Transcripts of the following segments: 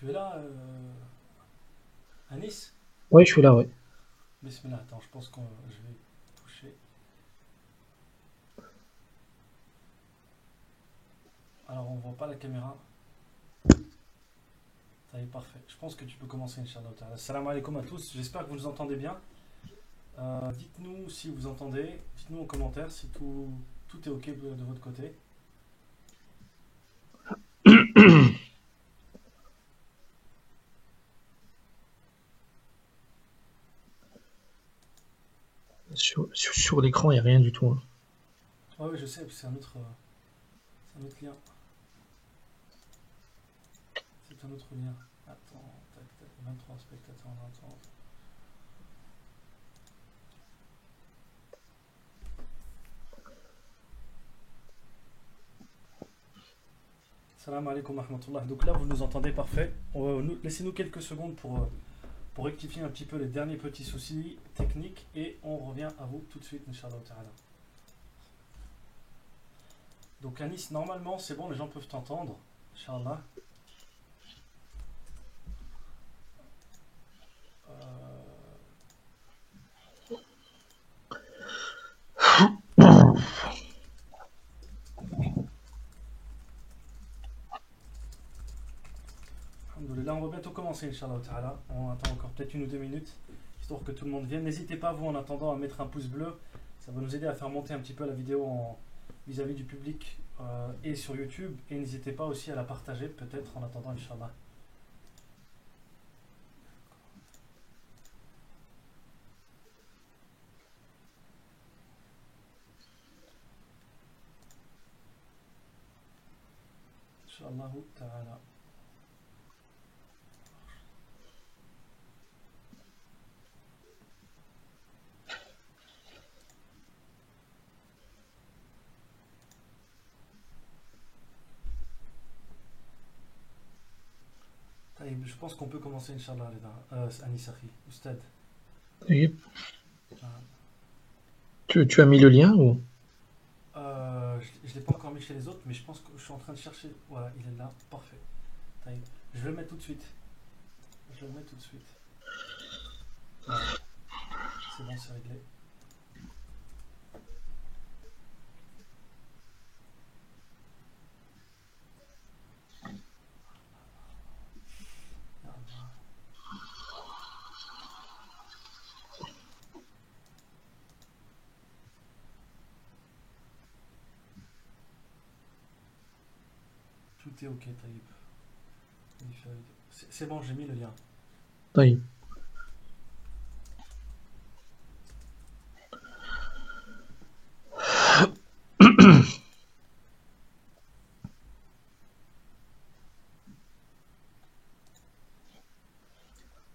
Tu es là, Anis? Oui, je suis là, oui. Bismillah, attends, je pense que je vais toucher. Alors, on voit pas la caméra. Ça y est, parfait. Je pense que tu peux commencer, Inch'Allah ta'ala. Salam alaikum à tous. J'espère que vous nous entendez bien. Dites-nous si vous entendez. Dites-nous en commentaire si tout est OK de votre côté. Sur l'écran, il n'y a rien du tout, hein. Ah oui, je sais, c'est un autre lien. C'est un autre lien. Attends, tac, tac, 23 spectateurs en attente. Salam alaikum wa rahmatullah. Donc là, vous nous entendez parfait. Laissez-nous quelques secondes pour rectifier un petit peu les derniers petits soucis techniques et on revient à vous tout de suite, Inch'Allah ta'ala. Donc Anis, normalement c'est bon, les gens peuvent t'entendre, Inch'Allah. Alhamdoulilah, on va bientôt commencer, Inch'Allah ta'ala. On attend encore peut-être 1 ou 2 minutes, histoire que tout le monde vienne. N'hésitez pas, vous, en attendant, à mettre un pouce bleu. Ça va nous aider à faire monter un petit peu la vidéo vis-à-vis du public et sur YouTube. Et n'hésitez pas aussi à la partager, peut-être, en attendant, Inch'Allah. Inch'Allah ta'ala. Je pense qu'on peut commencer, Inch'Allah, Anis Akhi, Oustad. Et Euh, tu as mis le lien ou? je ne l'ai pas encore mis chez les autres, mais je pense que je suis en train de chercher. Voilà, il est là, parfait. Taïb. Je vais le mettre tout de suite. Je vais le mettre tout de suite. Voilà, c'est bon, c'est réglé. Tout est ok, Taïb. C'est bon, j'ai mis le lien. Oui.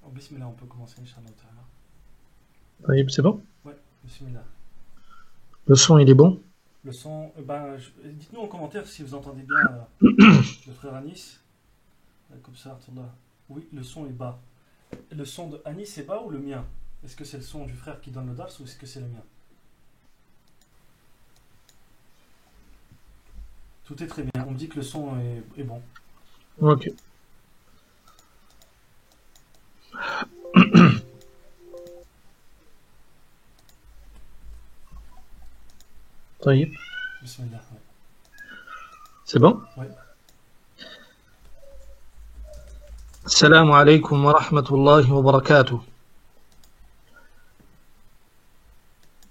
Oh, bismillah, on peut commencer, Inch'Allah ta'ala. Oui, c'est bon? Ouais, bismillah. Le son, il est bon? Le son, dites-nous en commentaire si vous entendez bien le frère Anis. Comme ça, Artullah. Oui, le son est bas. Le son de Anis est bas ou le mien? Est-ce que c'est le son du frère qui donne le dars ou est-ce que c'est le mien? Tout est très bien. On me dit que le son est bon. Ok. طيب. Bismillah. Ouais. C'est bon? Ouais. السلام عليكم ورحمة الله وبركاته.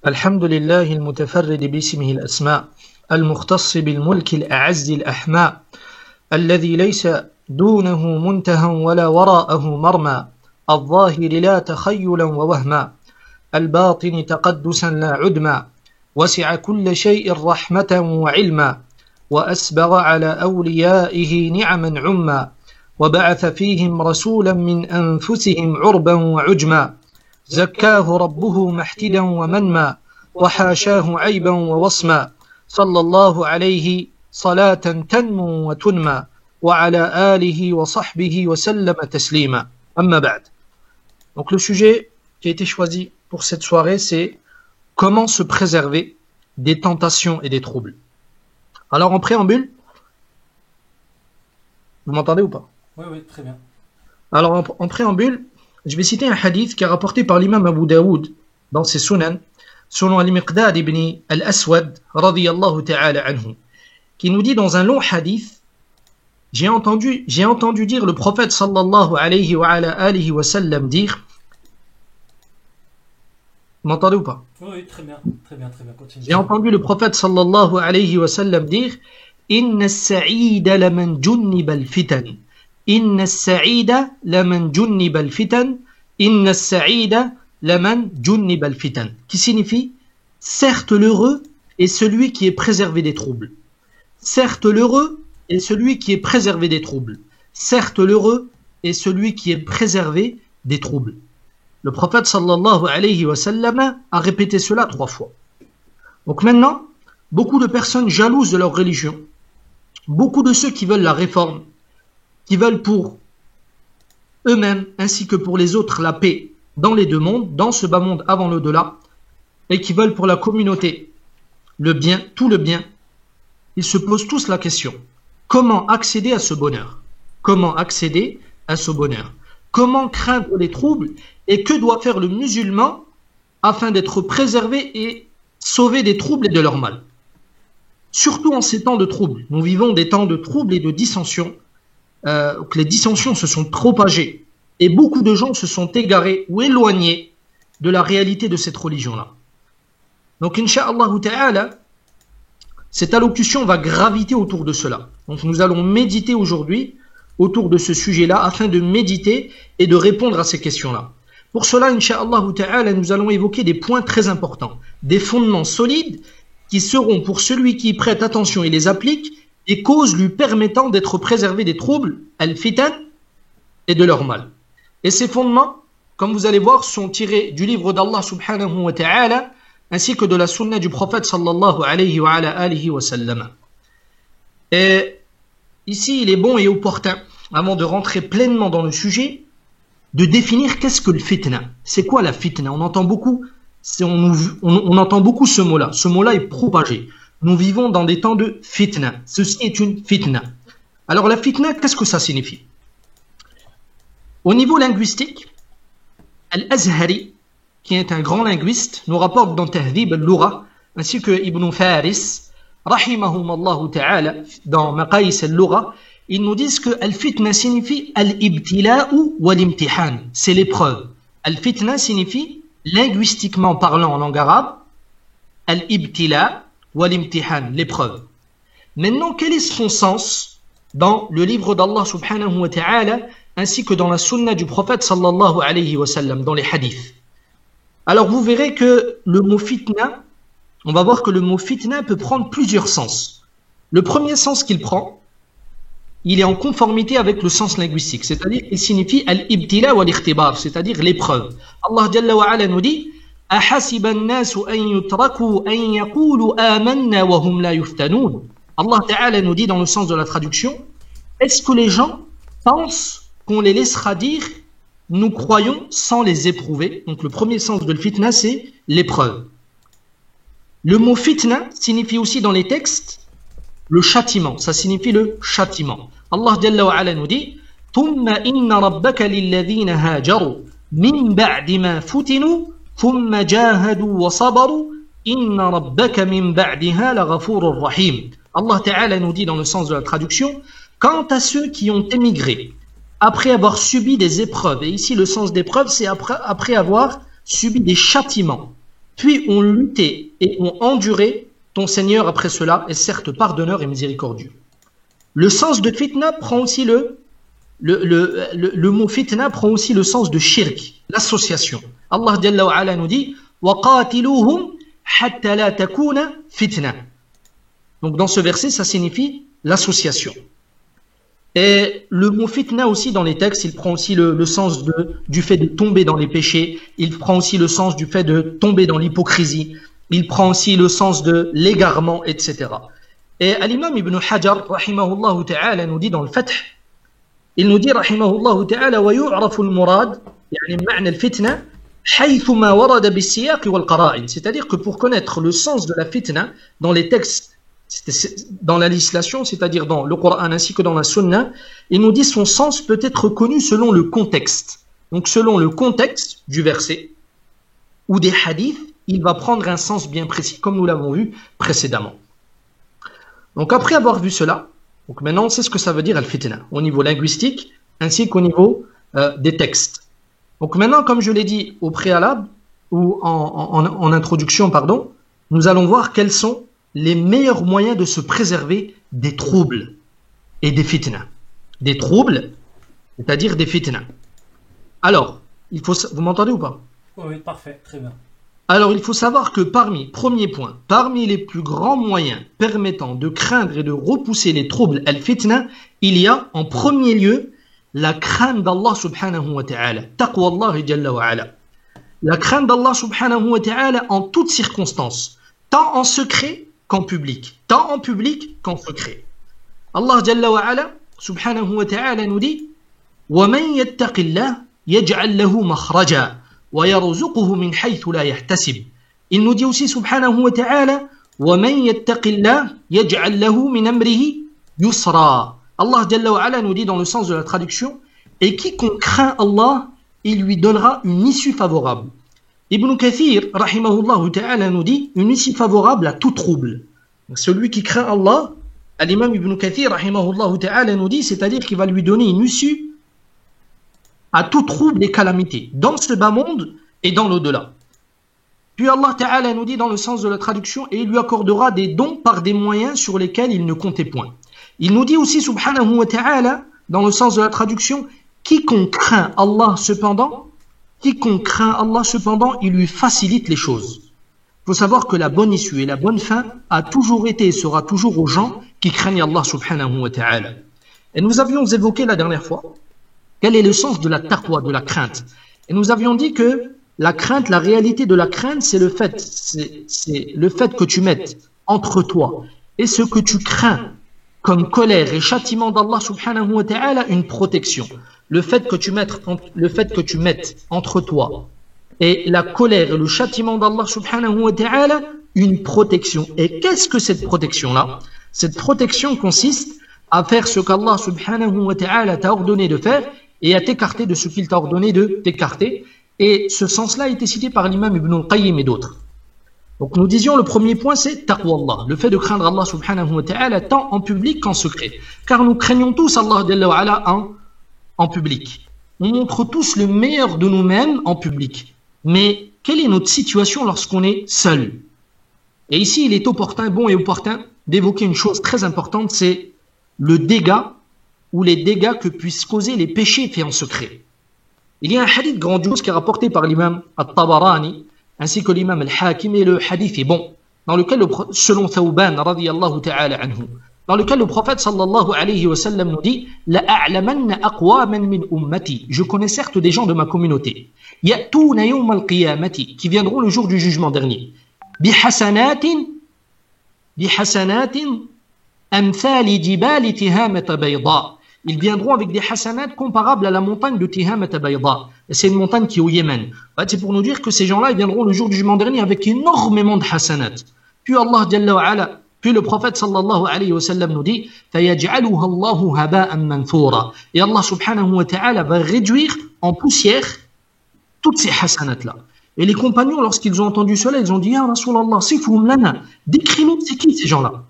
الحمد لله المتفرد باسمه الأسماء المختص بالملك الأعز الأحماء الذي ليس دونه منتهى ولا وراءه مرمى الظاهر لا تخيلا ووهما الباطن تقدسا لا عدما وسع كل شيء رحمة وعلما وأسبغ على أوليائه نعما عما وبعث فيهم رسولا من أنفسهم عربا وعجما زكاه ربه محتدا ومنما وحاشاه عيبا ووصما صلى الله عليه صلاة تنمو وتنمى وعلى آله وصحبه وسلم تسليما أما بعد. Donc le sujet qui a été choisi pour cette soirée, c'est comment se préserver des tentations et des troubles. Alors en préambule, vous m'entendez ou pas? Oui, oui, très bien. Alors, en préambule, je vais citer un hadith qui est rapporté par l'imam Abu Daoud dans ses Sunan, selon Al-Miqdad ibn Al-Aswad, radiyallahu ta'ala anhu, qui nous dit dans un long hadith, j'ai entendu dire le prophète sallallahu alayhi wa sallam dire, vous m'entendez ou pas? Oui, très bien, continue. J'ai entendu le prophète sallallahu alayhi wa sallam dire, Inna as-sa'ida laman junnib al-fitan. Inna as-sa'ida laman junnib al-fitan. Inna as-sa'ida laman junnib al-fitan. Qui signifie, certes l'heureux est celui qui est préservé des troubles. Certes l'heureux est celui qui est préservé des troubles. Certes l'heureux est celui qui est préservé des troubles. Le prophète sallallahu alayhi wa sallam a répété cela 3 fois. Donc maintenant, beaucoup de personnes jalouses de leur religion, beaucoup de ceux qui veulent la réforme, qui veulent pour eux-mêmes ainsi que pour les autres la paix dans les deux mondes, dans ce bas monde avant l'au-delà, et qui veulent pour la communauté le bien, tout le bien, ils se posent tous la question, comment accéder à ce bonheur? Comment accéder à ce bonheur? Comment craindre les troubles? Et que doit faire le musulman afin d'être préservé et sauvé des troubles et de leur mal? Surtout en ces temps de troubles. Nous vivons des temps de troubles et de dissensions. Les dissensions se sont propagées. Et beaucoup de gens se sont égarés ou éloignés de la réalité de cette religion-là. Donc, Inch'Allah ta'ala, cette allocution va graviter autour de cela. Donc, nous allons méditer aujourd'hui autour de ce sujet-là afin de méditer et de répondre à ces questions-là. Pour cela, Inch'Allah ta'ala, nous allons évoquer des points très importants, des fondements solides qui seront pour celui qui y prête attention et les applique, des causes lui permettant d'être préservé des troubles, al-fitan, et de leur mal. Et ces fondements, comme vous allez voir, sont tirés du livre d'Allah subhanahu wa ta'ala, ainsi que de la sunna du prophète sallallahu alayhi wa sallam. Et ici, il est bon et opportun, avant de rentrer pleinement dans le sujet, de définir qu'est-ce que le fitna. C'est quoi la fitna? On entend beaucoup ce mot-là. Ce mot-là est propagé. Nous vivons dans des temps de fitna. Ceci est une fitna. Alors la fitna, qu'est-ce que ça signifie? Au niveau linguistique, Al-Azhari, qui est un grand linguiste, nous rapporte dans Tahdhib al-Lugha, ainsi que Ibn Faris, rahimahumallahu ta'ala, dans Maqayis al-Lugha, ils nous disent que al-fitna signifie al-ibtila'u wal-imtihan, c'est l'épreuve. Al-fitna signifie, linguistiquement parlant en langue arabe, al-ibtila' wal-imtihan, l'épreuve. Maintenant, quel est son sens dans le livre d'Allah subhanahu wa ta'ala, ainsi que dans la sunna du prophète sallallahu alayhi wa sallam, dans les hadiths? Alors vous verrez que le mot fitna, on va voir que le mot fitna peut prendre plusieurs sens. Le premier sens qu'il prend, il est en conformité avec le sens linguistique, c'est-à-dire il signifie al-ibtila wal-ikhtibar, c'est-à-dire l'épreuve. Allah Jalla wa Ala nous dit ahasiba an-nasu an yutraku an yaqulu amanna wa hum la yuftanun. Allah Ta'ala nous dit dans le sens de la traduction, est-ce que les gens pensent qu'on les laissera dire nous croyons sans les éprouver? Donc le premier sens de fitna, c'est l'épreuve. Le mot fitna signifie aussi dans les textes le châtiment, ça signifie le châtiment. Allah Jalla wa Ala nous dit thumma inna rabbaka lilladhina hajaru min ba'di ma futinu thumma jahadu wa sabaru inna rabbaka min ba'diha laghafurur rahim. Allah Ta'ala nous dit dans le sens de la traduction, quant à ceux qui ont émigré après avoir subi des épreuves, et ici le sens d'épreuve c'est après avoir subi des châtiments, puis ont lutté et ont enduré, ton Seigneur après cela est certes pardonneur et miséricordieux. Le sens de fitna prend aussi le mot fitna prend aussi le sens de shirk, l'association. Allah Jalla wa Ala nous dit وَقَاتِلُوهُمْ حَتَّى لَا تَكُونَ fitna. Donc dans ce verset ça signifie l'association. Et le mot fitna aussi dans les textes, il prend aussi le sens du fait de tomber dans les péchés, il prend aussi le sens du fait de tomber dans l'hypocrisie, il prend aussi le sens de l'égarement, etc. Et l'imam Ibn Hajar, rahimahullah ta'ala, nous dit dans le Fath, il nous dit, rahimahullah ta'ala, وَيُعْرَفُ الْمُرَادِ يعني معنى الفتنة حيثما ورد بالسياق والقرائن. C'est-à-dire que pour connaître le sens de la fitna dans les textes dans la législation, c'est-à-dire dans le Coran ainsi que dans la Sunna, il nous dit son sens peut être connu selon le contexte. Donc selon le contexte du verset ou des hadiths, il va prendre un sens bien précis, comme nous l'avons vu précédemment. Donc après avoir vu cela, donc maintenant on sait ce que ça veut dire al-fitna, au niveau linguistique, ainsi qu'au niveau des textes. Donc maintenant, comme je l'ai dit au préalable, ou en introduction, pardon, nous allons voir quels sont les meilleurs moyens de se préserver des troubles et des fitna. Des troubles, c'est-à-dire des fitna. Alors, vous m'entendez ou pas? Oui, parfait, très bien. Alors, il faut savoir que premier point, parmi les plus grands moyens permettant de craindre et de repousser les troubles al-fitna, il y a en premier lieu la crainte d'Allah subhanahu wa ta'ala. Taqwa Allah jalla wa ala. La crainte d'Allah subhanahu wa ta'ala en toutes circonstances, tant en secret qu'en public, tant en public qu'en secret. Allah jalla wa ala subhanahu wa ta'ala nous dit وَمَنْ يَتَّقِ اللَّهِ يَجْعَلْ لَهُ مَخْرَجًا وَيَرْزُقُهُ مِنْ حَيْثُ لَا يَحْتَسِبُ. Il nous dit aussi subhanahu wa ta'ala وَمَنْ يَتَّقِ اللَّهِ يَجْعَلْ لَهُ مِنْ أَمْرِهِ يُسْرًا. Allah jalla wa ala nous dit dans le sens de la traduction, et quiconque craint Allah, il lui donnera une issue favorable. Ibn Kathir, rahimahullah ta'ala, nous dit une issue favorable à tout trouble. Donc, celui qui craint Allah, l'imam Ibn Kathir, rahimahullah ta'ala, nous dit, c'est-à-dire qu'il va lui donner une issue à tout trouble et calamité, dans ce bas monde et dans l'au-delà. Puis Allah ta'ala nous dit dans le sens de la traduction, et il lui accordera des dons par des moyens sur lesquels il ne comptait point. Il nous dit aussi, subhanahu wa ta'ala, dans le sens de la traduction, quiconque craint Allah cependant, il lui facilite les choses. Il faut savoir que la bonne issue et la bonne fin a toujours été et sera toujours aux gens qui craignent Allah subhanahu wa ta'ala. Et nous avions évoqué la dernière fois quel est le sens de la taqwa, de la crainte. Et nous avions dit que la crainte, la réalité de la crainte, c'est le fait que tu mettes entre toi et ce que tu crains comme colère et châtiment d'Allah subhanahu wa ta'ala une protection. Le fait que tu mettes entre toi et la colère et le châtiment d'Allah subhanahu wa ta'ala une protection. Et qu'est-ce que cette protection-là? Cette protection consiste à faire ce qu'Allah subhanahu wa ta'ala t'a ordonné de faire et à t'écarter de ce qu'il t'a ordonné de t'écarter. Et ce sens-là a été cité par l'imam Ibn al-Qayyim et d'autres. Donc nous disions le premier point c'est taqwa Allah, le fait de craindre Allah subhanahu wa ta'ala tant en public qu'en secret. Car nous craignons tous Allah jalla wa ala en public. On montre tous le meilleur de nous-mêmes en public. Mais quelle est notre situation lorsqu'on est seul? Et ici il est bon et opportun d'évoquer une chose très importante, c'est le dégât ou les dégâts que puissent causer les péchés faits en secret. Il y a un hadith grandiose qui est rapporté par l'imam At-Tabarani ainsi que l'imam Al-Hakim, et le hadith est bon, dans lequel, selon Thawban radiyallahu ta'ala anhu, dans lequel le prophète sallallahu alayhi wa sallam nous dit la a'lamanna aqwaman min ummati, je connais certes des gens de ma communauté, ya'tuna yawm al-qiyamati, qui viendront le jour du jugement dernier, bihasanatin amthali jibali tihamata bayda, ils viendront avec des hasanats comparables à la montagne de Tihamata Bayda. C'est une montagne qui est au Yémen. C'est pour nous dire que ces gens-là, ils viendront le jour du jugement dernier avec énormément de hasanats. Puis Allah Jalla wa ala, puis le prophète sallallahu alayhi wa sallam nous dit فَيَجْعَلُهَا اللَّهُ هَبَاءً مَنْثُورًا. Et Allah subhanahu wa ta'ala va réduire en poussière toutes ces hasanats-là. Et les compagnons, lorsqu'ils ont entendu cela, ils ont dit Ya Rasulallah, sifhum lana, décris-nous c'est qui ces gens-là?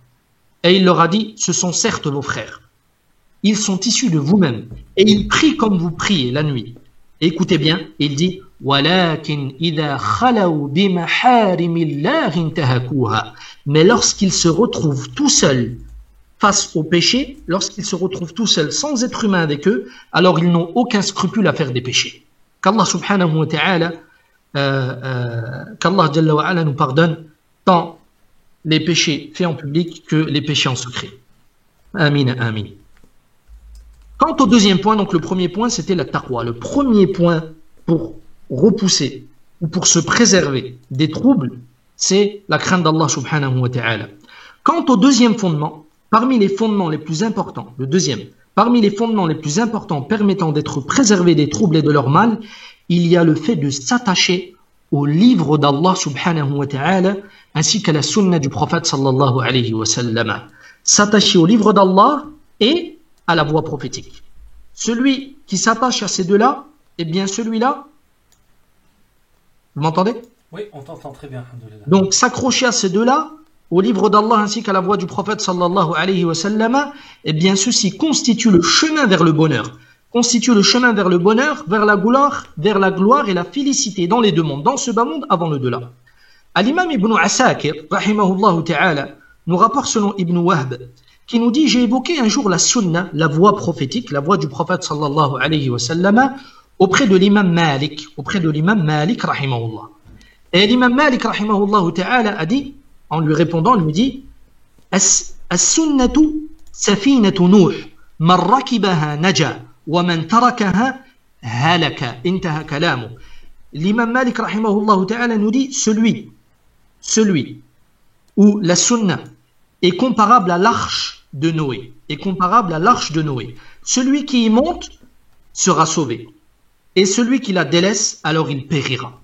Et il leur a dit ce sont certes vos frères. Ils sont issus de vous-même et ils prient comme vous priez la nuit. Et écoutez bien, il dit وَلَكِنْ إِذَا خَلَوْا بِمَحَارِمِ اللَّهِ انْتَهَكُوهَا. Mais lorsqu'ils se retrouvent tout seuls face au péché, lorsqu'ils se retrouvent tout seuls sans être humains avec eux, alors ils n'ont aucun scrupule à faire des péchés. Qu'Allah subhanahu wa ta'ala, qu'Allah jalla wa ala nous pardonne tant les péchés faits en public que les péchés en secret. Amin, amin. Quant au deuxième point, donc le premier point c'était la taqwa. Le premier point pour repousser ou pour se préserver des troubles, c'est la crainte d'Allah subhanahu wa ta'ala. Quant au deuxième fondement, parmi les fondements les plus importants, parmi les fondements les plus importants permettant d'être préservé des troubles et de leur mal, il y a le fait de s'attacher au livre d'Allah subhanahu wa ta'ala, ainsi qu'à la sunna du prophète sallallahu alayhi wa sallam. S'attacher au livre d'Allah et à la voie prophétique. Celui qui s'attache à ces deux-là, eh bien celui-là, vous m'entendez? Oui, on t'entend très bien, alhamdoulilah. Donc s'accrocher à ces deux-là, au livre d'Allah ainsi qu'à la voie du prophète sallallahu alayhi wa sallam, eh bien ceci constitue le chemin vers le bonheur. Constitue le chemin vers le bonheur, vers la gloire et la félicité dans les deux mondes, dans ce bas monde avant le delà. Al-Imam Ibn Asakir, rahimahullah ta'ala, nous rapporte selon Ibn Wahb, qui nous dit, j'ai évoqué un jour la sunna, la voie prophétique, la voie du prophète sallallahu alayhi wa sallam, auprès de l'imam Malik, rahimahullah. Et l'imam Malik, rahimahullah ta'ala, a dit, en lui répondant, il lui dit, as-sunnatu safinatu Nuh, man rakibaha naja, wa man tarakaha halaka, intaha kalamu. L'imam Malik, rahimahullah ta'ala, nous dit, celui où la sunna est comparable à l'arche de Noé, Celui qui y monte sera sauvé. Et celui qui la délaisse, alors il périra.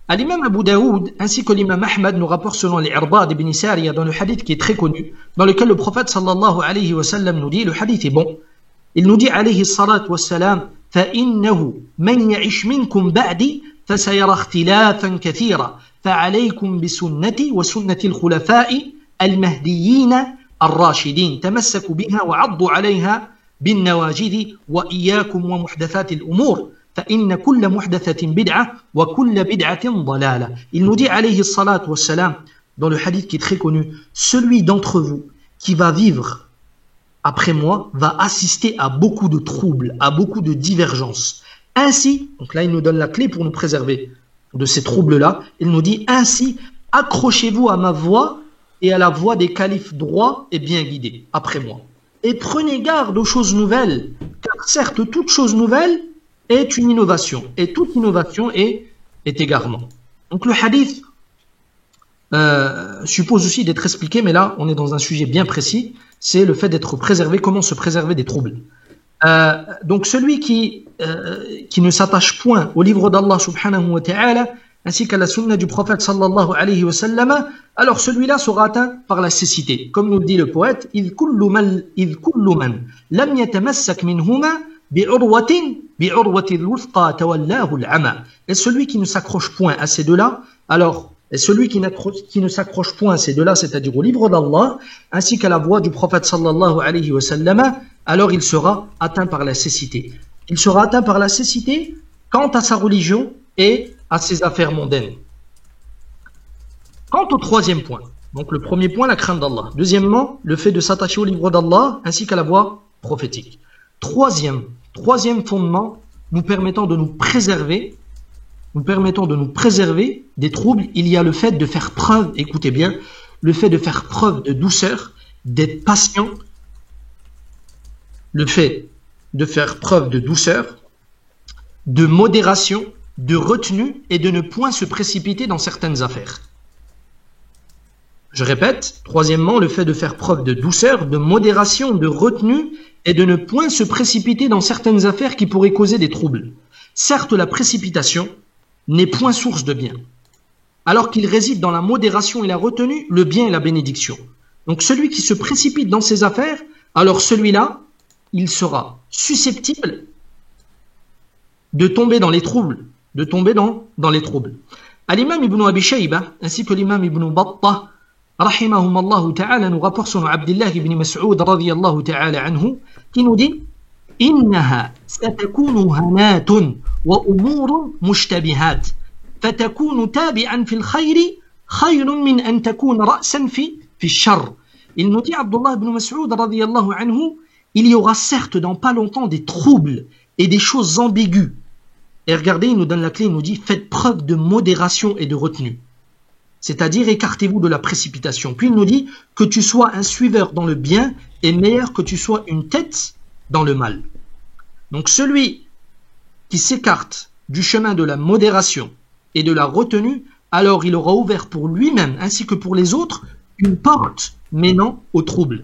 À l'imam Abu Daoud, ainsi que l'imam Ahmad nous rapporte selon l'Irbad ibn Sariya dans le hadith qui est très connu, dans lequel le prophète sallallahu alayhi wa sallam nous dit, le hadith est bon, il nous dit alayhi salatu wa salam, فَإِنَّهُ مَنْ يَعِشْ مِنْكُمْ بَعْدِ فَسَيَرَى اخْتِلَافًا كَثِيرًا فَعَلَيْكُمْ بِسُنَّتِي وَسُنَّةِ الْخُلَفَاءِ الْمَهْدِيِّينَ الراشدين تمسكوا بها وعضوا عليها بالنواجذ وإياكم ومحدثات الأمور فإن كل محدثة بدعة وكل بدعة ضلالة. Il nous dit alayhi salatu wassalam dans le hadith qui est très connu, celui d'entre vous qui va vivre après moi va assister à beaucoup de troubles, à beaucoup de divergences. Ainsi, donc là il nous donne la clé pour nous préserver de ces troubles-là, il nous dit ainsi accrochez-vous à ma voix et à la voie des califes droits et bien guidés, après moi. Et prenez garde aux choses nouvelles, car certes, toute chose nouvelle est une innovation, et toute innovation est égarement. Donc le hadith suppose aussi d'être expliqué, mais là, on est dans un sujet bien précis, c'est le fait d'être préservé, comment se préserver des troubles. Donc celui qui ne s'attache point au livre d'Allah subhanahu wa ta'ala, ainsi qu'à la sunna du prophète sallallahu alayhi wa sallam, alors celui-là sera atteint par la cécité. Comme nous le dit le poète, إِذْ كُلُّ مَنْ لَمْ يَتَمَسَّكْ مِنْهُمَا بِعُرْوَةِ الْوُثْقَى تَوَلَّاهُ الْعَمَى. Et celui qui ne s'accroche point à ces deux-là, alors, et celui qui ne s'accroche point à ces deux-là, c'est-à-dire au livre d'Allah, ainsi qu'à la voix du prophète sallallahu alayhi wa sallam, alors il sera atteint par la cécité. Il sera atteint par la cécité quant à sa religion et à ses affaires mondaines. Quant au troisième point, donc le premier point, la crainte d'Allah. Deuxièmement, le fait de s'attacher au livre d'Allah ainsi qu'à la voie prophétique. Troisième fondement nous permettant de nous préserver des troubles, il y a le fait de faire preuve, écoutez bien, le fait de faire preuve de douceur, d'être patient, le fait de faire preuve de douceur, de modération, de retenue et de ne point se précipiter dans certaines affaires. Je répète, troisièmement, le fait de faire preuve de douceur, de modération, de retenue et de ne point se précipiter dans certaines affaires qui pourraient causer des troubles. Certes, la précipitation n'est point source de bien, alors qu'il réside dans la modération et la retenue, le bien et la bénédiction. Donc celui qui se précipite dans ses affaires, alors celui-là, il sera susceptible de tomber dans les troubles, Al-Imam Ibn Abi Shayba, ainsi que l'imam Ibn Battah, rahimahumallahu ta'ala, nous rapporte son Abdullah ibn Mas'ud radiyallahu ta'ala anhu, qui nous dit إنها ستكون هنات وأمور مشتبهات فتكون تابعا في الخير خير من أن تكون رأسا في الشر. Il nous dit Abdullah ibn Mas'ud radiyallahu anhu, il y aura certes dans pas longtemps des troubles et des choses ambiguës. Et regardez, il nous donne la clé, il nous dit faites preuve de modération et de retenue. C'est-à-dire écartez-vous de la précipitation. Puis il nous dit que tu sois un suiveur dans le bien est meilleur que tu sois une tête dans le mal. Donc celui qui s'écarte du chemin de la modération et de la retenue, alors il aura ouvert pour lui-même ainsi que pour les autres une porte menant au trouble.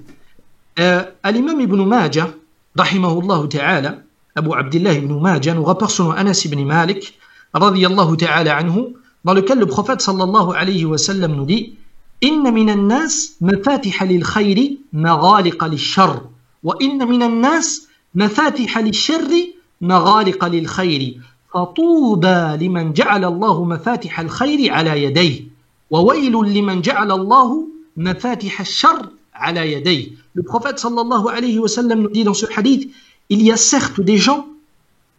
Al-Imam Ibn Majah, rahimahullah ta'ala, Abu Abdullah ibn Majah nous rapporte selon Anas ibn Malik, radiyallahu ta'ala anhu, dans lequel le prophète sallallahu alayhi wa sallam nous dit Inna minan nas mafatiha lil khayri maghaliqa lil sharr wa inna minan nas mafatiha lil sharri maghaliqa lil khayri fatuba liman ja'ala Allahu mafatiha al khayri ala yadayhi wa waylun liman ja'ala Allahu mafatiha al sharr ala yadayhi. Le prophète sallallahu alayhi wa sallam nous dit dans ce hadith, il y a certes des gens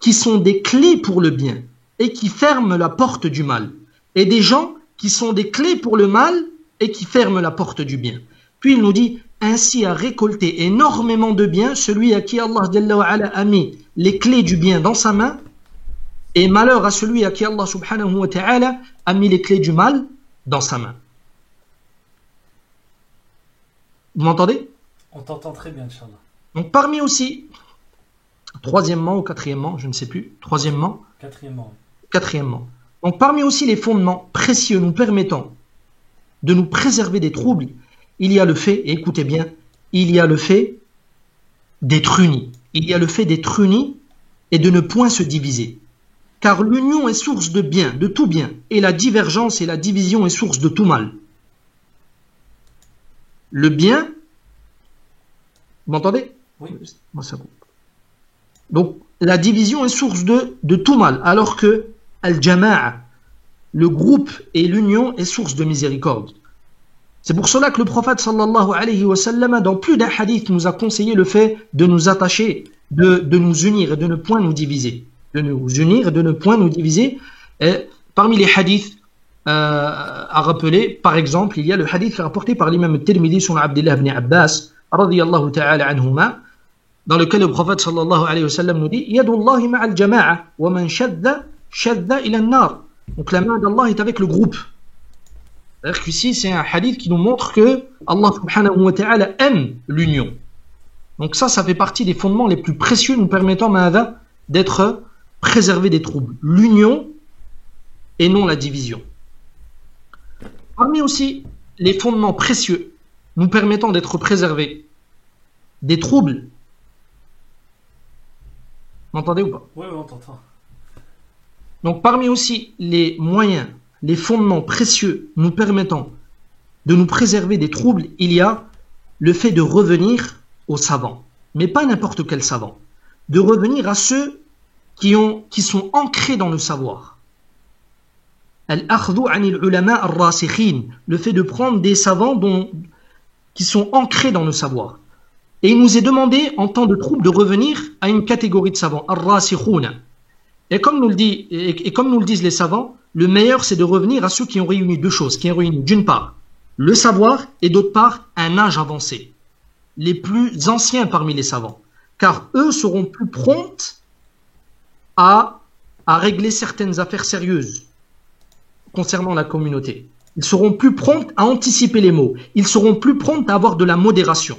qui sont des clés pour le bien et qui ferment la porte du mal, et des gens qui sont des clés pour le mal et qui ferment la porte du bien. Puis il nous dit, ainsi a récolté énormément de bien celui à qui Allah Jalla wa Ala a mis les clés du bien dans sa main, et malheur à celui à qui Allah subhanahu wa ta'ala a mis les clés du mal dans sa main. Vous m'entendez? On t'entend très bien, Inch'Allah. Donc parmi aussi, troisièmement ou quatrièmement, je ne sais plus, quatrièmement. Donc parmi aussi les fondements précieux nous permettant de nous préserver des troubles, il y a le fait, et écoutez bien, il y a le fait d'être unis. Il y a le fait d'être unis et de ne point se diviser. Car l'union est source de bien, de tout bien, et la divergence et la division est source de tout mal. Le bien, vous m'entendez? Oui. Moi, ça coupe. Donc, la division est source de tout mal, alors que al-jama'a, le groupe et l'union est source de miséricorde. C'est pour cela que le prophète sallallahu alayhi wa sallam, dans plus d'un hadith, nous a conseillé le fait de nous attacher, de nous unir et de ne point nous diviser. De nous unir et de ne point nous diviser. Et parmi les hadiths à rappeler, par exemple, il y a le hadith rapporté par l'imam al-Tirmidhi sur Abdullah ibn Abbas, radiyallahu ta'ala anhuma, dans lequel le prophète sallallahu alayhi wa sallam nous dit Yadullahi ma'al jama'a wa man shadda shadda ila an-nar. Donc la main d'Allah est avec le groupe. C'est-à-dire qu'ici c'est un hadith qui nous montre que Allah subhanahu wa ta'ala aime l'union. Donc ça fait partie des fondements les plus précieux nous permettant d'être préservés des troubles. L'union et non la division. Parmi aussi les fondements précieux nous permettant d'être préservés des troubles. Vous m'entendez ou pas? Oui, on t'entend. Donc parmi aussi les moyens, les fondements précieux nous permettant de nous préserver des troubles, il y a le fait de revenir aux savants, mais pas n'importe quel savant, de revenir à ceux qui sont ancrés dans le savoir. Al-akhdhu anil ulama ar-rasikhin, le fait de prendre des savants qui sont ancrés dans le savoir. Et il nous est demandé en temps de trouble de revenir à une catégorie de savants, ar-rasikhuna. Et comme nous le disent les savants, le meilleur c'est de revenir à ceux qui ont réuni deux choses, qui ont réuni d'une part le savoir et d'autre part un âge avancé, les plus anciens parmi les savants, car eux seront plus prompts à régler certaines affaires sérieuses concernant la communauté. Ils seront plus prompts à anticiper les maux, ils seront plus prompts à avoir de la modération.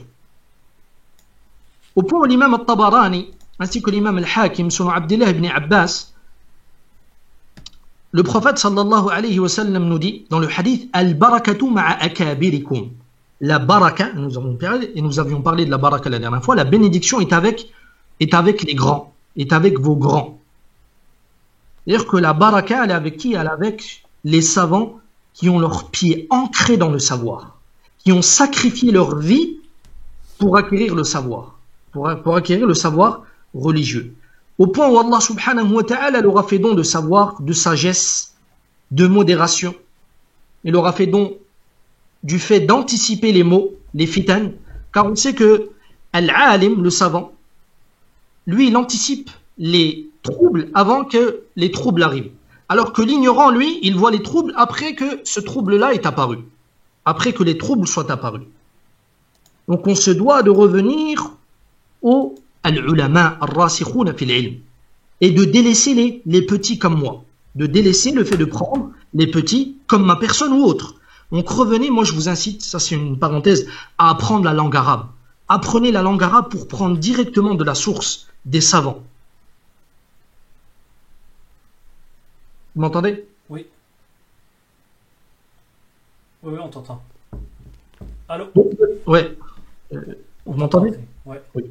Au point où l'imam al-Tabarani ainsi que l'imam al-Hakim selon Abdullah ibn Abbas, le prophète sallallahu alayhi wa sallam nous dit dans le hadith al-barakatu ma'a akabirikum. La baraka, nous avions parlé de la baraka la dernière fois, la bénédiction est avec les grands, est avec vos grands. C'est-à-dire que la baraka, elle est avec qui? Elle est avec les savants qui ont leurs pieds ancrés dans le savoir, qui ont sacrifié leur vie pour acquérir le savoir, pour acquérir le savoir religieux. Au point où Allah subhanahu wa ta'ala leur a fait don de savoir, de sagesse, de modération. Il leur a fait don du fait d'anticiper les maux, les fitan, car on sait que al-alim, le savant, lui, il anticipe les troubles avant que les troubles arrivent. Alors que l'ignorant, lui, il voit les troubles après que ce trouble-là est apparu, après que les troubles soient apparus. Donc on se doit de revenir au al-ulama ar-rasikhuna fil ilm et de délaisser les petits comme moi, de délaisser le fait de prendre les petits comme ma personne ou autre. Donc revenez, moi je vous incite, ça c'est une parenthèse, à apprendre la langue arabe. Apprenez la langue arabe pour prendre directement de la source des savants. Vous m'entendez? Oui. Oui, on t'entend. Allô? Ouais. Vous m'entendez? Ouais. Oui.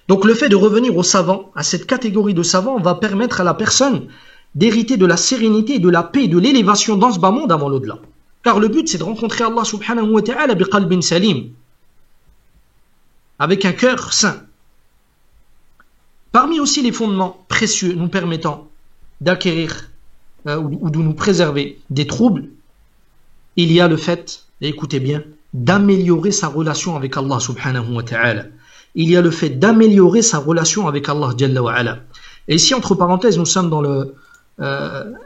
Donc le fait de revenir aux savants, à cette catégorie de savants, va permettre à la personne d'hériter de la sérénité, de la paix, de l'élévation dans ce bas monde avant l'au-delà. Car le but, c'est de rencontrer Allah subhanahu wa ta'ala biqalbin salim, avec un cœur sain. Parmi aussi les fondements précieux nous permettant d'acquérir ou de nous préserver des troubles, il y a le fait, et écoutez bien, d'améliorer sa relation avec Allah subhanahu wa ta'ala. Il y a le fait d'améliorer sa relation avec Allah jalla wa ala. Et ici, entre parenthèses, nous sommes dans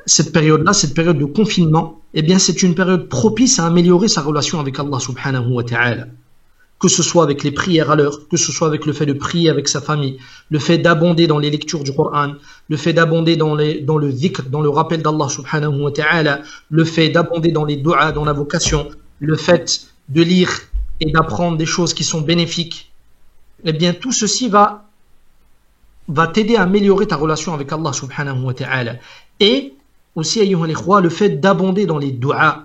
cette période-là, cette période de confinement. Eh bien, c'est une période propice à améliorer sa relation avec Allah subhanahu wa ta'ala. Que ce soit avec les prières à l'heure, que ce soit avec le fait de prier avec sa famille, le fait d'abonder dans les lectures du Coran, le fait d'abonder dans le dhikr, dans le rappel d'Allah subhanahu wa ta'ala, le fait d'abonder dans les du'as, dans la vocation, le fait de lire et d'apprendre des choses qui sont bénéfiques. Eh bien, tout ceci va t'aider à améliorer ta relation avec Allah subhanahu wa ta'ala. Et aussi, ayyuha l'ikhwa, le fait d'abonder dans les du'as,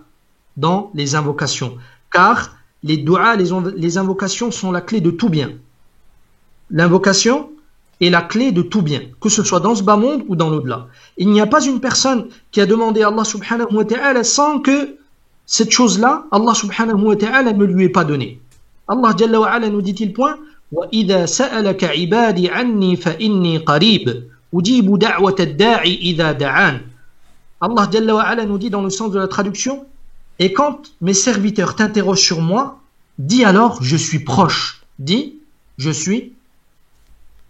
dans les invocations. Car les du'as, les invocations sont la clé de tout bien. L'invocation est la clé de tout bien, que ce soit dans ce bas monde ou dans l'au-delà. Il n'y a pas une personne qui a demandé à Allah subhanahu wa ta'ala sans que cette chose-là, Allah subhanahu wa ta'ala ne lui ait pas donnée. Allah jalla wa ala nous dit-il point وَإِذَا سَأَلَكَ عِبَادِ عَنِّي فَإِنِّي قَرِيبٌ أُجِيبُ دَعْوَةَ الدَّاعِ إِذَا دَعَانِ. Allah jalla wa ala nous dit dans le sens de la traduction, et quand mes serviteurs t'interrogent sur moi, dis alors je suis proche. Dis je suis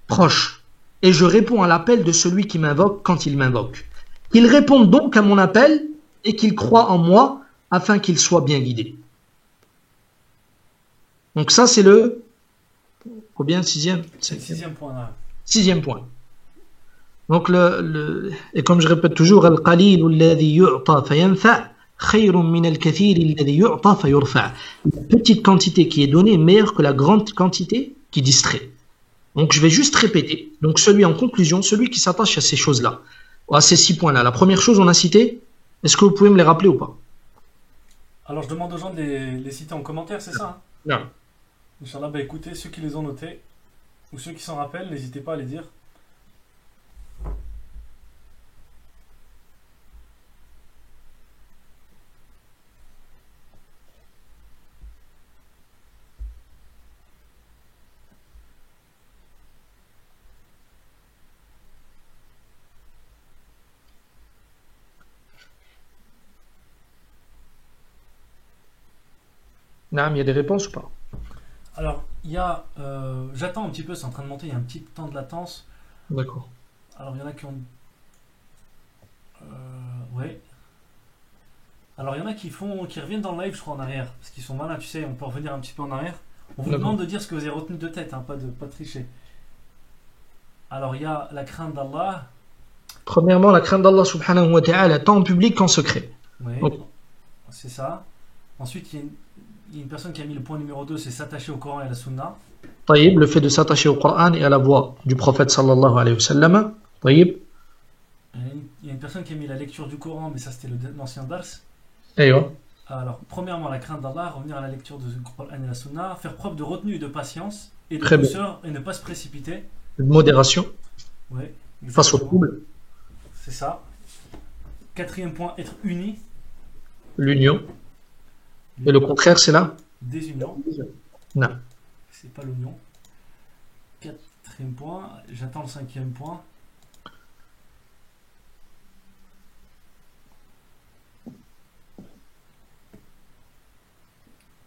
proche. Et je réponds à l'appel de celui qui m'invoque quand il m'invoque. Qu'il réponde donc à mon appel et qu'il croit en moi afin qu'il soit bien guidé. Donc ça c'est le combien? Sixième point. Là. Sixième point. Donc et comme je répète toujours, al-qalil alladhi yu'ta fayanfa' khayrun min al-kathir alladhi yu'ta fayurfa'. La petite quantité qui est donnée est meilleure que la grande quantité qui distrait. Donc je vais juste répéter. Donc en conclusion, celui qui s'attache à ces choses-là, à ces 6 points-là. La première chose, on a cité. Est-ce que vous pouvez me les rappeler ou pas? Alors je demande aux gens de les citer en commentaire, c'est ça? Non. Inch'Allah, bah écoutez, ceux qui les ont notés, ou ceux qui s'en rappellent, n'hésitez pas à les dire. Non, il y a des réponses ou pas? Alors, il y a... j'attends un petit peu, c'est en train de monter, il y a un petit temps de latence. D'accord. Alors, il y en a qui ont... ouais. Alors, il y en a qui reviennent dans le live, je crois, en arrière. Parce qu'ils sont malins, tu sais, on peut revenir un petit peu en arrière. On vous demande de dire ce que vous avez retenu de tête, hein, pas de tricher. Alors, il y a la crainte d'Allah. Premièrement, la crainte d'Allah subhanahu wa ta'ala, tant en public qu'en secret. Oui, okay. C'est ça. Ensuite, il y a une personne qui a mis le point numéro 2, c'est s'attacher au Coran et à la Sunna. Taïb, le fait de s'attacher au Coran et à la voix du prophète sallallahu alayhi wa sallam. Taïb. Il y a une personne qui a mis la lecture du Coran, mais ça c'était l'ancien Dars. Aywa. Alors, premièrement, la crainte d'Allah, revenir à la lecture du Coran et à la Sunna, faire preuve de retenue et de patience, et de douceur, et ne pas se précipiter. De modération. Oui. Face au trouble. C'est ça. Quatrième point, être uni. L'union. Et le contraire, c'est la désunion. Non. C'est pas l'union. Quatrième point, j'attends le cinquième point.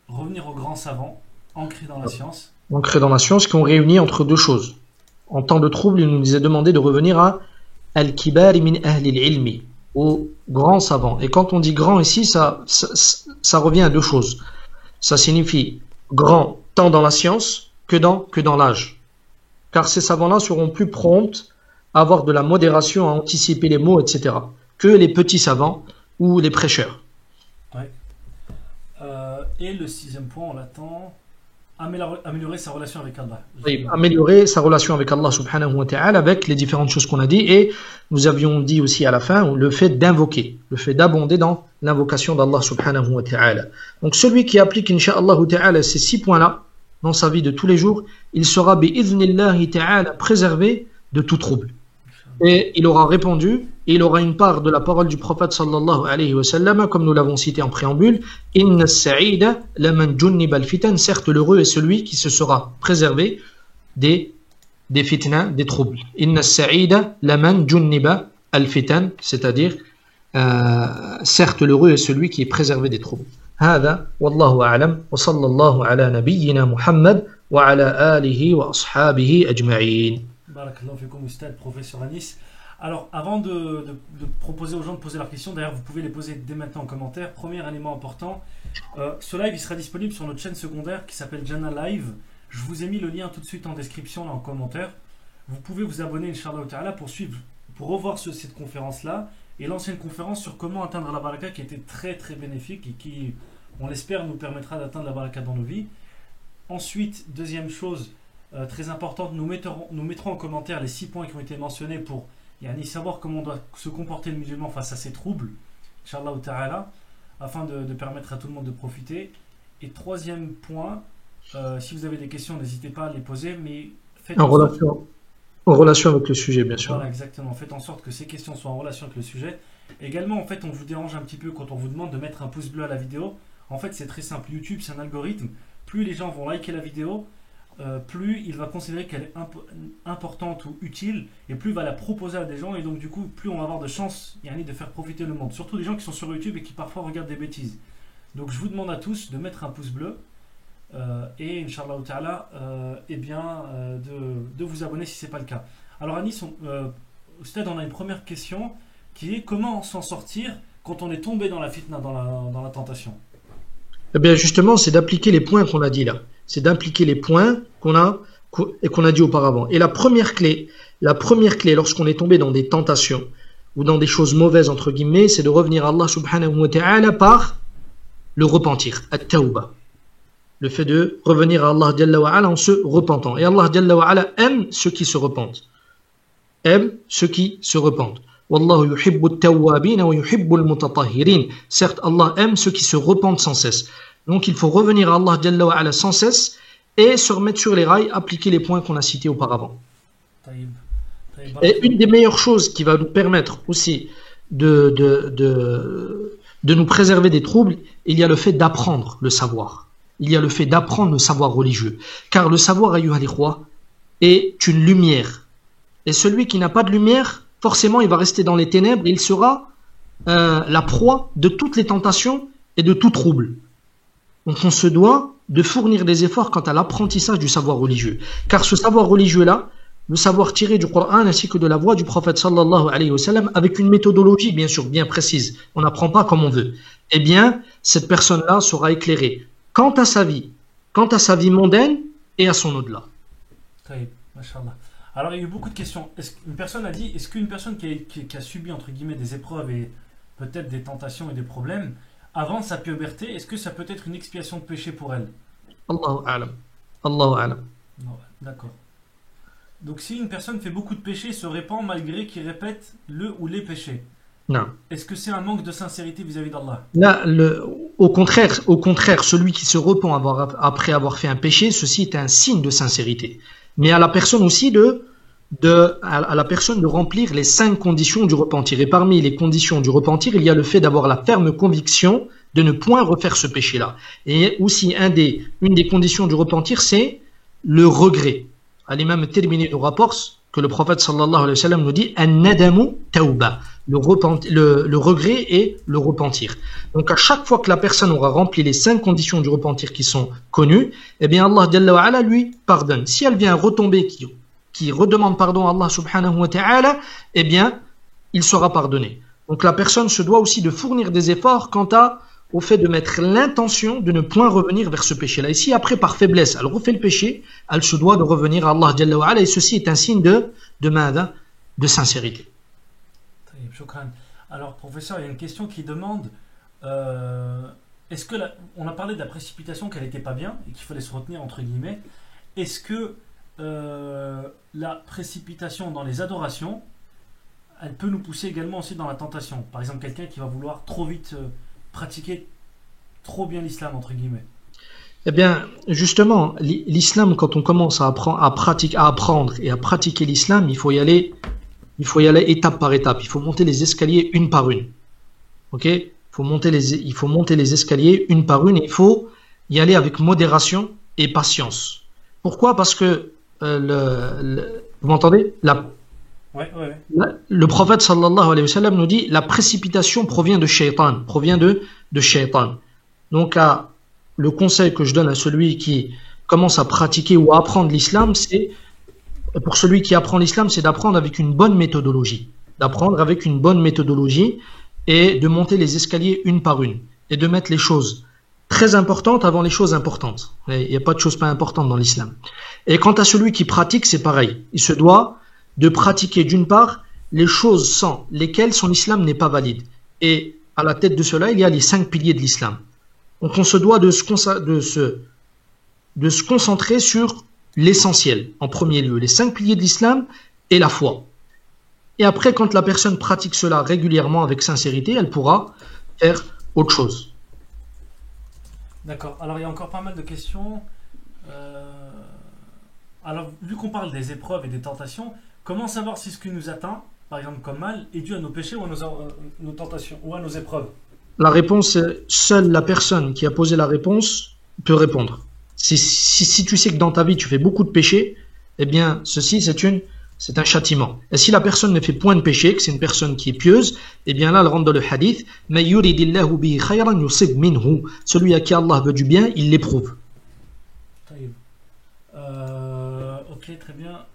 Revenir aux grands savants, ancrés dans la science. Ancrés dans la science, qui ont réuni entre deux choses. En temps de trouble, il nous est demandé de revenir à Al-Kibari min ahli al-ilmi, aux grands savants. Et quand on dit grand ici, ça revient à deux choses. Ça signifie grand tant dans la science que dans l'âge. Car ces savants-là seront plus prompts à avoir de la modération, à anticiper les mots, etc. que les petits savants ou les prêcheurs. Ouais. Et le sixième point, on l'attend, améliorer sa relation avec Allah. Oui, améliorer sa relation avec Allah subhanahu wa ta'ala avec les différentes choses qu'on a dit. Et nous avions dit aussi à la fin le fait d'invoquer, le fait d'abonder dans l'invocation d'Allah subhanahu wa ta'ala. Donc celui qui applique insha'Allah ta'ala ces 6 points-là dans sa vie de tous les jours, il sera bi'idhnillahi ta'ala préservé de tout trouble. Et il aura répondu, et il aura une part de la parole du prophète sallallahu alayhi wa sallam, comme nous l'avons cité en préambule. Inna as-sa'ida laman junnib al-fitan. Certes, l'heureux est celui qui se sera préservé des fitna, des troubles. Inna as-sa'ida laman junniba al-fitan, c'est-à-dire, certes, l'heureux est celui qui est préservé des troubles. هذا والله أعلم وصلى الله على نبينا محمد وعلى آله وأصحابه أجمعين. Barakallahu fikum, Ustad, professeur Anis. Alors, avant de proposer aux gens de poser leurs questions, d'ailleurs, vous pouvez les poser dès maintenant en commentaire. Premier élément important, ce live il sera disponible sur notre chaîne secondaire qui s'appelle Jannah Live. Je vous ai mis le lien tout de suite en description, là, en commentaire. Vous pouvez vous abonner, Inch'Allah Ta'ala, pour revoir cette conférence-là et l'ancienne conférence sur comment atteindre la baraka qui était très très bénéfique et qui, on l'espère, nous permettra d'atteindre la baraka dans nos vies. Ensuite, deuxième chose, très importante, nous mettrons en commentaire les 6 points qui ont été mentionnés pour savoir comment on doit se comporter le musulman face à ces troubles, Inch'Allah Ta'ala, afin de permettre à tout le monde de profiter. Et troisième point, si vous avez des questions, n'hésitez pas à les poser, mais faites en relation avec le sujet, bien sûr. Voilà, exactement. Faites en sorte que ces questions soient en relation avec le sujet. Également, en fait, on vous dérange un petit peu quand on vous demande de mettre un pouce bleu à la vidéo. En fait, c'est très simple. YouTube, c'est un algorithme. Plus les gens vont liker la vidéo, plus il va considérer qu'elle est importante ou utile, et plus il va la proposer à des gens, et donc du coup plus on va avoir de chances de faire profiter le monde, surtout des gens qui sont sur YouTube et qui parfois regardent des bêtises. Donc je vous demande à tous de mettre un pouce bleu et Inch'Allah Ta'ala de vous abonner si ce n'est pas le cas. Alors Anis, Ustad, on a une première question qui est comment s'en sortir quand on est tombé dans la fitna, dans la tentation. Eh bien justement, c'est d'appliquer les points qu'on a dit là. C'est d'impliquer les points qu'on a dit auparavant. Et la première clé, lorsqu'on est tombé dans des tentations ou dans des choses mauvaises, entre guillemets, c'est de revenir à Allah subhanahu wa ta'ala par le repentir, at-tawba. Le fait de revenir à Allah jalla wa ala en se repentant. Et Allah jalla wa ala aime ceux qui se repentent. Wallahu yuhibbu at-tawwabin wa yuhibbu al-mutatahhirin. Certes, Allah aime ceux qui se repentent sans cesse. Donc il faut revenir à Allah Jalla wa ala sans cesse et se remettre sur les rails, appliquer les points qu'on a cités auparavant. Et une des meilleures choses qui va nous permettre aussi de nous préserver des troubles, il y a le fait d'apprendre le savoir. Il y a le fait d'apprendre le savoir religieux. Car le savoir, ayyuha al-ikhwa, est une lumière. Et celui qui n'a pas de lumière, forcément il va rester dans les ténèbres et il sera la proie de toutes les tentations et de tout trouble. Donc on se doit de fournir des efforts quant à l'apprentissage du savoir religieux. Car ce savoir religieux-là, le savoir tiré du Coran ainsi que de la voix du prophète sallallahu alayhi wa sallam, avec une méthodologie bien sûr bien précise, on n'apprend pas comme on veut, eh bien cette personne-là sera éclairée quant à sa vie mondaine et à son au-delà. Alors il y a eu beaucoup de questions. Est-ce qu'une personne qui a subi entre guillemets des épreuves et peut-être des tentations et des problèmes, avant sa puberté, est-ce que ça peut être une expiation de péché pour elle? Allahu a'lam. Allahu a'lam. D'accord. Donc si une personne fait beaucoup de péchés et se répand malgré qu'il répète le ou les péchés, non. Est-ce que c'est un manque de sincérité vis-à-vis d'Allah? Là, au contraire, celui qui se repent après avoir fait un péché, ceci est un signe de sincérité. Mais à la personne aussi à la personne de remplir les 5 conditions du repentir. Et parmi les conditions du repentir, il y a le fait d'avoir la ferme conviction de ne point refaire ce péché-là. Et aussi, une des conditions du repentir, c'est le regret. L'imam Tirmidhi nous rapporte que le prophète sallallahu alayhi wa sallam nous dit « An-nadamu tawba » le regret et le repentir. Donc à chaque fois que la personne aura rempli les 5 conditions du repentir qui sont connues, eh bien Allah jalla wa ala lui pardonne. Si elle vient retomber, qui redemande pardon à Allah subhanahu wa ta'ala, eh bien, il sera pardonné. Donc la personne se doit aussi de fournir des efforts quant au fait de mettre l'intention de ne point revenir vers ce péché-là. Et si après, par faiblesse, elle refait le péché, elle se doit de revenir à Allah jalla wa ala, et ceci est un signe de sincérité. Alors, professeur, il y a une question qui demande est-ce que on a parlé de la précipitation, qu'elle n'était pas bien et qu'il fallait se retenir entre guillemets. Est-ce que la précipitation dans les adorations, elle peut nous pousser également aussi dans la tentation? Par exemple, quelqu'un qui va vouloir trop vite pratiquer trop bien l'islam entre guillemets. Eh bien, justement, l'islam, quand on commence à apprendre et à pratiquer l'islam, il faut y aller il faut y aller étape par étape. Il faut monter les escaliers une par une. Ok? Il faut monter les escaliers une par une et il faut y aller avec modération et patience. Pourquoi? Parce que vous m'entendez? Le prophète sallallahu alayhi wa sallam nous dit la précipitation provient de shaitan, de shaitan. Donc le conseil que je donne à celui qui commence à pratiquer ou à apprendre l'islam, pour celui qui apprend l'islam, c'est d'apprendre avec une bonne méthodologie. Et de monter les escaliers une par une. Et de mettre les choses très importantes avant les choses importantes. Il n'y a pas de choses pas importantes dans l'islam. Et quant à celui qui pratique, c'est pareil. Il se doit de pratiquer d'une part les choses sans lesquelles son islam n'est pas valide. Et à la tête de cela, il y a les 5 piliers de l'islam. Donc on se doit de se concentrer sur l'essentiel, en premier lieu, les 5 piliers de l'islam et la foi. Et après, quand la personne pratique cela régulièrement avec sincérité, elle pourra faire autre chose. D'accord. Alors, il y a encore pas mal de questions. Alors, vu qu'on parle des épreuves et des tentations, comment savoir si ce qui nous atteint, par exemple comme mal, est dû à nos péchés ou à nos tentations ou à nos épreuves? La réponse, seule la personne qui a posé la réponse peut répondre. Si tu sais que dans ta vie tu fais beaucoup de péchés, eh bien ceci c'est un châtiment. Et si la personne ne fait point de péché, que c'est une personne qui est pieuse, eh bien là elle rentre dans le hadith, mais yuridillahu bihi khayran yusib minhu. Celui à qui Allah veut du bien, il l'éprouve. Ok, très bien.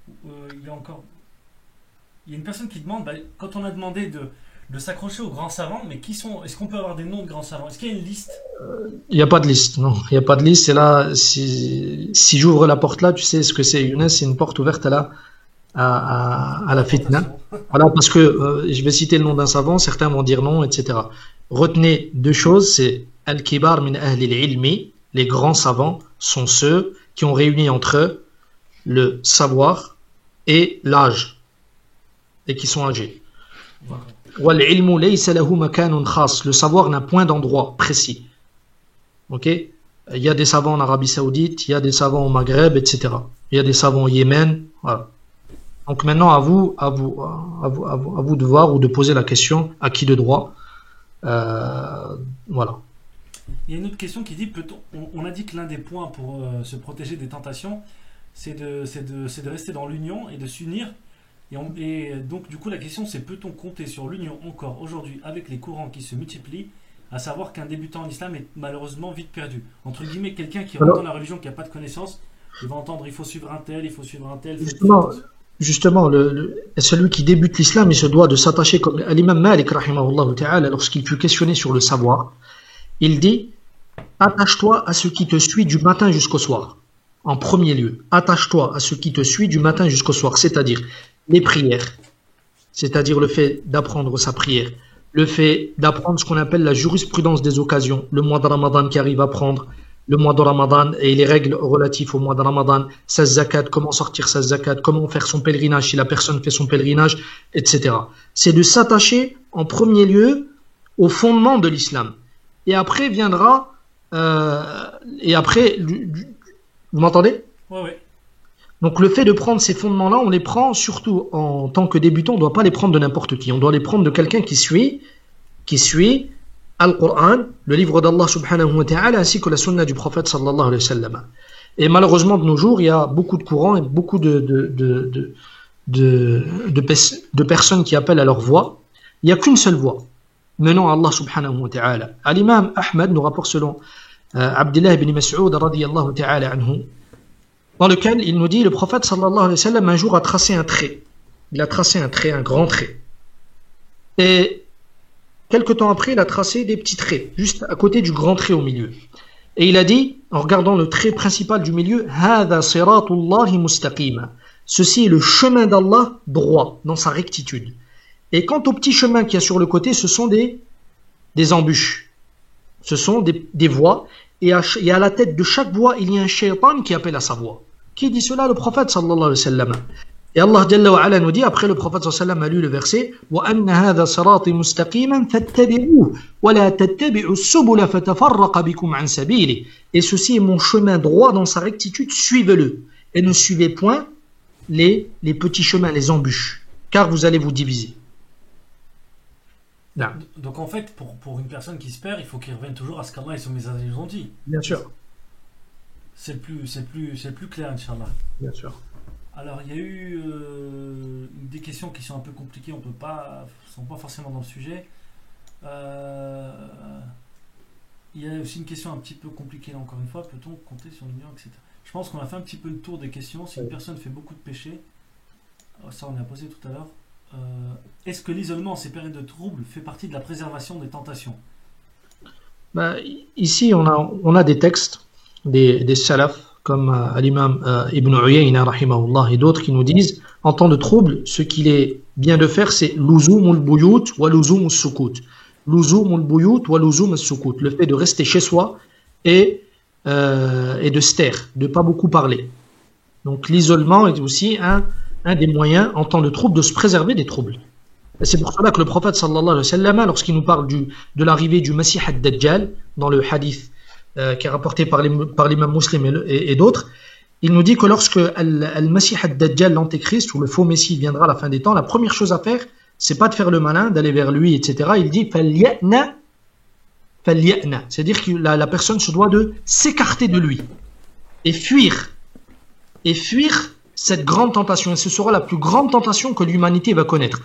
Il y a une personne qui demande, quand on a demandé de s'accrocher aux grands savants, mais est-ce qu'on peut avoir des noms de grands savants? Est-ce qu'il y a une liste? Il n'y a pas de liste, non. Il n'y a pas de liste. Et là, si j'ouvre la porte là, tu sais ce que c'est, Younes, c'est une porte ouverte à la fitna. Voilà, parce que je vais citer le nom d'un savant, certains vont dire non, etc. Retenez 2 choses, c'est Al-Kibar min ahli al-ilmi, les grands savants sont ceux qui ont réuni entre eux le savoir et l'âge, et qui sont âgés. Le savoir n'a point d'endroit précis. Ok? Il y a des savants en Arabie Saoudite, il y a des savants au Maghreb, etc. Il y a des savants au Yémen. Voilà. Donc maintenant, à vous de voir ou de poser la question à qui de droit. Voilà. Il y a une autre question qui dit, on a dit que l'un des points pour se protéger des tentations, c'est de rester dans l'union et de s'unir. Et donc du coup la question c'est, peut-on compter sur l'union encore aujourd'hui avec les courants qui se multiplient, à savoir qu'un débutant en islam est malheureusement vite perdu. Entre guillemets, quelqu'un qui rentre dans la religion, qui n'a pas de connaissance, il va entendre il faut suivre un tel, il faut suivre un tel. Justement, celui qui débute l'islam, il se doit de s'attacher, comme l'imam Malik rahimahullah ta'ala, lorsqu'il fut questionné sur le savoir, il dit: attache-toi à ce qui te suit du matin jusqu'au soir. En premier lieu, attache-toi à ce qui te suit du matin jusqu'au soir, c'est-à-dire les prières, c'est-à-dire le fait d'apprendre sa prière, le fait d'apprendre ce qu'on appelle la jurisprudence des occasions, le mois de Ramadan qui arrive à prendre, le mois de Ramadan et les règles relatives au mois de Ramadan, sa zakat, comment sortir sa zakat, comment faire son pèlerinage si la personne fait son pèlerinage, etc. C'est de s'attacher en premier lieu au fondement de l'islam. Et après viendra, vous m'entendez? Oui. Donc le fait de prendre ces fondements-là, on les prend surtout en tant que débutant, on ne doit pas les prendre de n'importe qui. On doit les prendre de quelqu'un qui suit Al-Qur'an, le livre d'Allah subhanahu wa ta'ala, ainsi que la sunna du prophète sallallahu alayhi wa sallam. Et malheureusement, de nos jours, il y a beaucoup de courants et beaucoup de personnes qui appellent à leur voix. Il n'y a qu'une seule voix, menant à Allah subhanahu wa ta'ala. L'imam Ahmad nous rapporte selon Abdullah ibn Mas'ud radiyallahu ta'ala anhu, dans lequel il nous dit, le prophète sallallahu alayhi wa sallam un jour a tracé un trait. Il a tracé un trait, un grand trait. Et quelque temps après, il a tracé des petits traits, juste à côté du grand trait au milieu. Et il a dit, en regardant le trait principal du milieu, هَذَا صِرَاطُ اللَّهِ مُسْتَقِيمًا. Ceci est le chemin d'Allah droit, dans sa rectitude. Et quant au petit chemin qu'il y a sur le côté, ce sont des embûches. Ce sont des voies. Et à la tête de chaque voie, il y a un shaitan qui appelle à sa voix. Qui dit cela? Le prophète sallallahu alayhi wa sallam. Et Allah Jalla wa Ala nous dit, après le prophète sallallahu alayhi wa sallam a lu le verset, وَأَنَّ هَذَا صِرَاطِ مُسْتَقِيمًا فَاتَّبِعُوهُ وَلَا تَتَّبِعُوا السُّبُلَ فَتَفَرَّقَ بِكُمْ عَنْ سَبِيلِهِ. Et ceci est mon chemin droit dans sa rectitude, suivez-le. Et ne suivez point les petits chemins, les embûches. car vous allez vous diviser. Non. Donc en fait, pour une personne qui se perd, il faut qu'il revienne toujours à ce qu'Allah et son messager ont dit. Bien sûr, C'est le plus clair, Inch'Allah. bien sûr. Alors, il y a eu des questions qui sont un peu compliquées, on peut pas, sont pas forcément dans le sujet. Euh, il y a aussi une question un petit peu compliquée, là, encore une fois, peut-on compter sur l'union, etc. Je pense qu'on a fait un petit peu le tour des questions. Si une personne fait beaucoup de péchés, ça on a posé tout à l'heure, est-ce que l'isolement en ces périodes de troubles fait partie de la préservation des tentations? Bah, ici, on a des textes des salafs, comme l'imam Ibn Uyayna, rahimahullah, et d'autres qui nous disent, en temps de trouble, ce qu'il est bien de faire, c'est luzumul buyut wa luzumul sukut. Luzumul buyut wa luzumul sukut. Le fait de rester chez soi et de se taire, de pas beaucoup parler. Donc l'isolement est aussi un des moyens, en temps de trouble, de se préserver des troubles. Et c'est pour cela que le prophète sallallahu alayhi wa sallam, lorsqu'il nous parle de l'arrivée du Messie ad-Dajjal, dans le hadith qui est rapporté par l'imam Muslim et d'autres, il nous dit que lorsque le Messie ad-Dajjal, l'antéchrist, ou le faux Messie viendra à la fin des temps, la première chose à faire, c'est pas de faire le malin, d'aller vers lui, etc. Il dit فَلْيَأْنَ فَلْيَأْنَ. C'est-à-dire que la personne se doit de s'écarter de lui et fuir cette grande tentation. Et ce sera la plus grande tentation que l'humanité va connaître.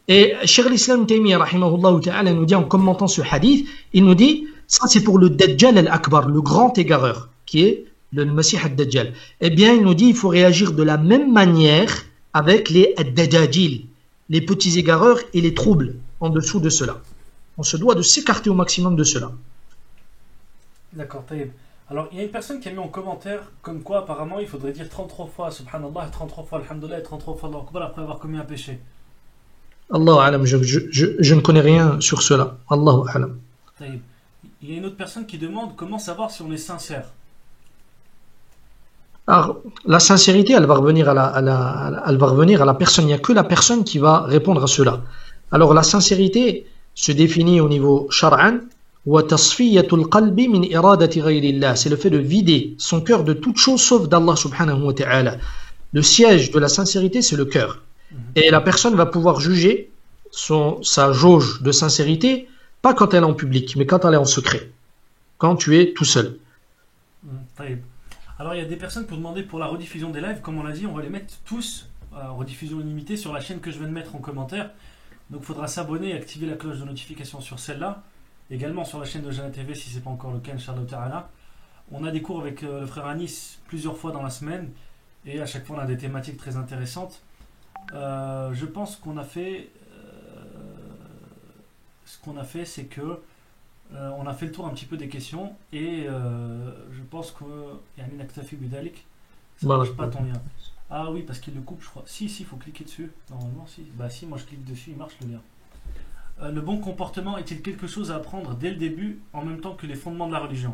Et Cheikh l'Islam Taymiyyah, rahimahullah ta'ala, nous dit en commentant ce hadith, il nous dit, ça c'est pour le Dajjal al-Akbar, le grand égareur, qui est le Messie ad-Dajjal. Eh bien, il nous dit, il faut réagir de la même manière avec les ad-Dajjal, les petits égareurs et les troubles en dessous de cela. On se doit de s'écarter au maximum de cela. D'accord, taïb. Alors, il y a une personne qui a mis en commentaire comme quoi, apparemment, il faudrait dire 33 fois Subhanallah, 33 fois Alhamdulillah, 33 fois Allah Akbar après avoir commis un péché. Allahu alam, je ne connais rien sur cela. Allahu alam. Taïb. Il y a une autre personne qui demande comment savoir si on est sincère. Alors, la sincérité, elle va revenir elle va revenir à la personne. Il n'y a que la personne qui va répondre à cela. Alors, la sincérité se définit au niveau shar'an. وَتَصْفِيَّةُ الْقَلْبِ مِنْ إِرَادَةِ غَيْرِ اللَّهِ. C'est le fait de vider son cœur de toute chose sauf d'Allah subhanahu wa ta'ala. Le siège de la sincérité, c'est le cœur. Et la personne va pouvoir juger sa jauge de sincérité, pas quand elle est en public, mais quand elle est en secret. Quand tu es tout seul. Alors, il y a des personnes qui ont demandé pour la rediffusion des lives, comme on l'a dit, on va les mettre tous en rediffusion illimitée sur la chaîne que je viens de mettre en commentaire. Donc, il faudra s'abonner et activer la cloche de notification sur celle-là. Également sur la chaîne de Jana TV si ce n'est pas encore le cas, Inch'Allah Ta'ala. On a des cours avec le frère Anis plusieurs fois dans la semaine et à chaque fois on a des thématiques très intéressantes. Je pense qu'on a fait ce qu'on a fait, c'est que on a fait le tour un petit peu des questions et je pense que Yamin Aktafi Budalik, ça ne marche pas ton lien. Ah oui, parce qu'il le coupe, je crois. Si, il faut cliquer dessus. Normalement, si. Bah si, moi je clique dessus, il marche le lien. Le bon comportement est-il quelque chose à apprendre dès le début en même temps que les fondements de la religion?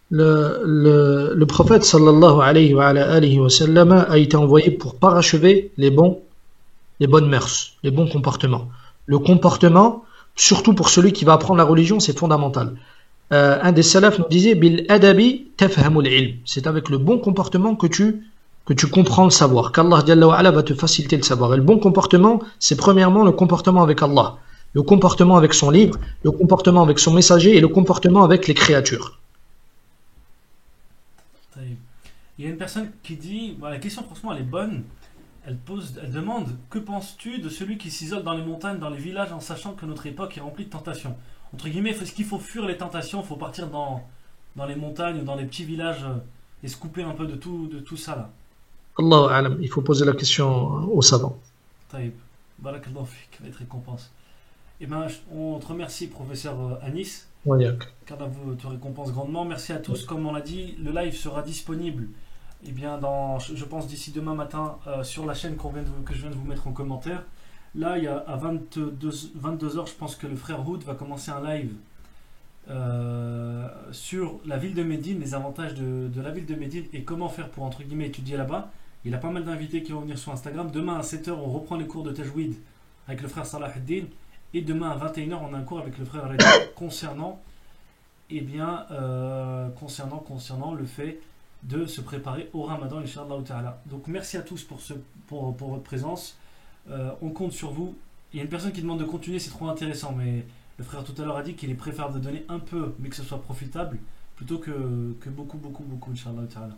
Le prophète sallallahu alayhi wa sallam a été envoyé pour parachever les bonnes mœurs, les bons comportements. Le comportement, surtout pour celui qui va apprendre la religion, c'est fondamental. Un des salafs nous disait bil adabi tafhamul ilm. C'est avec le bon comportement que tu comprends le savoir, qu'Allah Jalla wa Ala va te faciliter le savoir. Et le bon comportement, c'est premièrement le comportement avec Allah, le comportement avec son livre, le comportement avec son messager et le comportement avec les créatures. Il y a une personne qui dit, la question franchement elle est bonne, elle demande, que penses-tu de celui qui s'isole dans les montagnes, dans les villages en sachant que notre époque est remplie de tentations? Entre guillemets, est-ce qu'il faut fuir les tentations, il faut partir dans les montagnes ou dans les petits villages et se couper un peu de tout ça là? Allahu alam, il faut poser la question aux savants. Taïb, barakallahu fik, va être récompense. Et ben, on te remercie, professeur Anis, car vous te récompense grandement. Merci à tous, comme on l'a dit, le live sera disponible, eh bien, je pense d'ici demain matin sur la chaîne que je viens de vous mettre en commentaire. Là, il y a à 22h, je pense que le frère Hood va commencer un live sur la ville de Médine, les avantages de la ville de Médine et comment faire pour, entre guillemets, étudier là-bas. Il a pas mal d'invités qui vont venir sur Instagram. Demain à 7h, on reprend les cours de Tajwid avec le frère Salah ad-Din. Et demain à 21h, on a un cours avec le frère Reda concernant le fait de se préparer au Ramadan, Inch'Allah Ta'ala. Donc merci à tous pour votre présence. On compte sur vous. Il y a une personne qui demande de continuer, c'est trop intéressant, mais le frère tout à l'heure a dit qu'il est préférable de donner un peu, mais que ce soit profitable, plutôt que beaucoup, Inch'Allah ta'ala.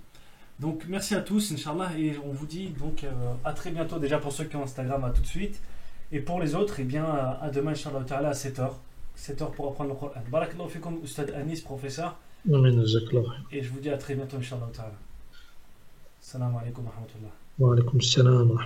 Donc merci à tous, Inch'Allah, et on vous dit donc à très bientôt, déjà pour ceux qui ont Instagram, à tout de suite, et pour les autres, eh bien à demain, Inch'Allah ta'ala, à 7h. 7h pour apprendre le Coran. Barakallahu fikum, Ustad Anis, professeur. Et je vous dis à très bientôt, Inch'Allah ta'ala. Salam alaikum wa rahmatullah. Wa alaikum salam.